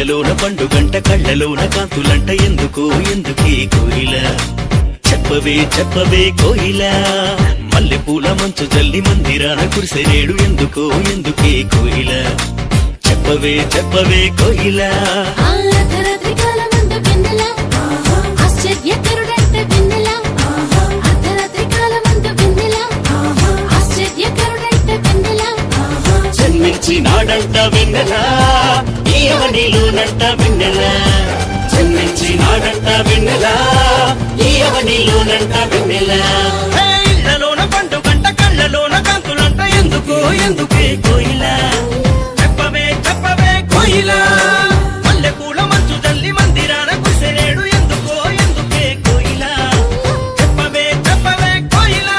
ఇళ్లలోన పండుగంట కళ్ళలోన కాంతులంట ఎందుకే కోయిల చెప్పవే చెప్పవే కోయిల మల్లెపూల మంచు జల్లి మందిరాన కురిసెనేడు ఎందుకే కోయిల చెప్పవే చెప్పవే కోయిల జన్మించినాడంట వెన్నెల ఈ అవనిలోనంట వెన్నెల జన్మించినాడంట వెన్నెల ఈ అవనిలోనంట వెన్నెల ఇళ్లలోన పండుగంట కళ్ళలోన కాంతులంట ఎందుకే కోయిల చెప్పవే చెప్పవే కోయిల మల్లెపూల మంచు జల్లి మందిరాన కురిసెనేడు ఎందుకే కోయిల చెప్పవే చెప్పవే కోయిల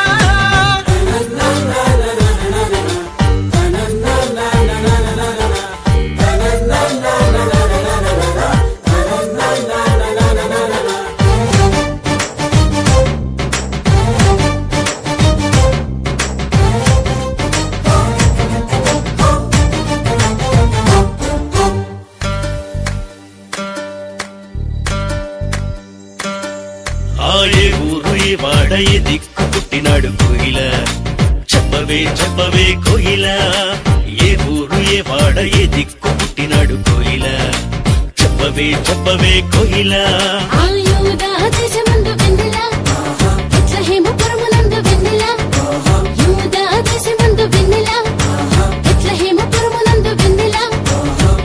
ఏ ఊరు ఏ వాడ ఏ దిక్కు పుట్టినాడు కోయిల చెప్పవే చెప్పవే కోయిల ఏ ఊరు ఏ వాడ ఏ దిక్కు పుట్టినాడు కోయిల చెప్పవే చెప్పవే కోయిల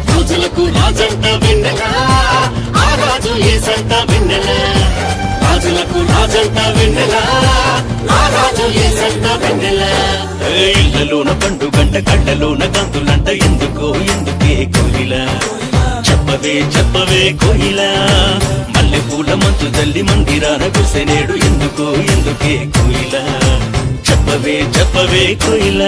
రాజులకు రాజంట వెన్నెల ఆ రాజు ఏసంట వెన్నెల రాజులకు రాజంట వెన్నెల ఆ రాజు ఏసంట వెన్నెల ఇళ్లలోన పండుగంట కళ్ళలోన కాంతులంట ఎందుకే కోయిల చెప్పవే చెప్పవే కోయిల మల్లెపూల మంచు జల్లి మందిరాన కురిసెనేడు ఎందుకే కోయిల చెప్పవే చెప్పవే కోయిల